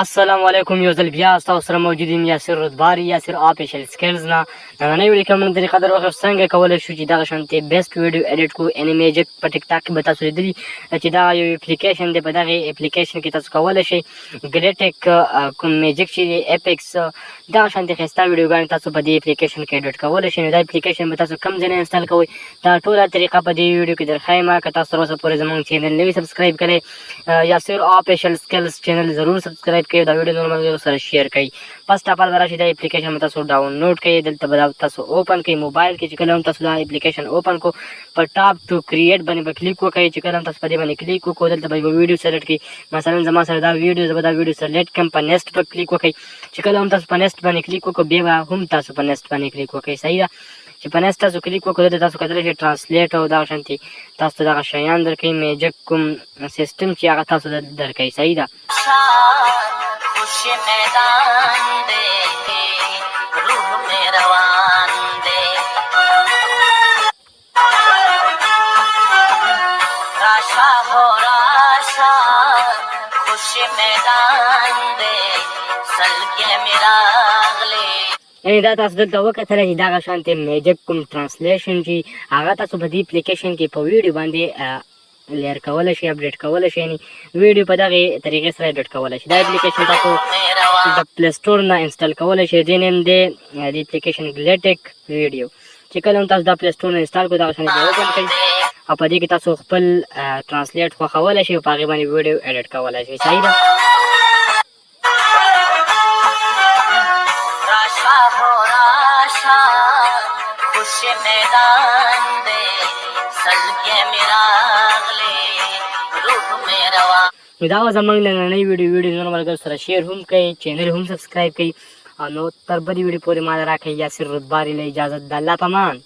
السلام علیکم. یو ځل بیا ستاسو سره موجود یم یاسر رودباري، یاسر آفیشل سکلز نه. نننۍ ویډیو کې موږ د طریقه در وښیم څنګه کولی شو چې دغه شانتې بیسټ ویډیو ایډیټ کړو. یعنې میجیک په ټیک ټاک کې به تاسو لیدلي چې دا یو اپلیکیشن دی. په دغې اپلیکیشن کې تاسو کولی شئ ګلیټک کوم میجیک چې دی ایپکس دغه شانتې ښایسته ویډیوګانې تاسو په دې اپلیکیشن کې ایډیټ کولی شئ. نو دا اپلیکیشن به تاسو کوم ځای نه انسټال کوئ دا ټوله طریقه په دې ویډیو کې درښیم. که تاسو تر اوسه پورې زموږ چینل نه وي سبسکرایب کړی، یاسر آفیشل سکلز چینل ضرور سبسکرایب کړئ. دا ویډیو نور ملګرو سره شیر کړئ. فسټ اف آل به راشئ دا اپلیکیشن به تاسو ډاونلوډ کړئ. دلته به تاسو اوپن کړئ موبایل کې. چې کله هم تاسو دا اپلیکیشن اوپن کړو په ټاپ ټو کریټ باندې به کلیک وکړئ. چې کله هم تاسو په دې باندې کلیک وکړو دلته به یوه ویډیو سلیکټ کړئ. مثلا زما سره دا ویډیو زه به دا ویډیو سلیکټ کړم. په نیکسټ په کلیک وکړئ. چې کله هم تاسو په نیکسټ باندې کلیک وکړو بیا به هم تاسو په نیکسټ باندې کلیک وکړئ. صحیح ده. چې په نیکسټ تاسو کلیک وکړو دلته تاسو کتلی شئ ټرانسلیټ او دغه شانتې تاسو ته دغه شیان درکوي. میجیک کوم سیسټم چې هغه تاسو ته درکوي. صحیح ده. خوش میدان دے روح میں روان دے راشا ہو راشا خوش میدان دے سلگے میرا غلے. یعنې دا تاسو دلته وکتلی چې دغه شانتې میجیک کوم ټرانسلیشن چې هغه تاسو په دې اپلیکیشن کې په ویډیو باندې لیر کولی شئ، اپډیټ کولی شئ. یعنې ویډیو په دغې طریقې سره اپډیټ کولی شئ. دا اپلیکیشن تاسو د پلی سټور نه انسټال کولی شئ. دې نیم دی د اپلیکیشن ګلیټک ویډیو. چې کله هم تاسو دا پلی سټور نه انسټال کړو دغه شانې به اوپن کړئ او په دې کې تاسو خپل ټرانسلیټ خوښولی شئ او په هغې باندې ویډیو ایډیټ کولی شئ. صحیح ده. خوش میدان دے سلگے میرا غلے روح میں روا. نو دا وه زموږ نننۍ ویډیو نور ملګرو سره شیر هم کړئ، چینل هم سبسکرایب کړئ او نو تر بلې ویډیو پورې ما له راکړئ. یاسر رودباري له اجازت د الله په امان.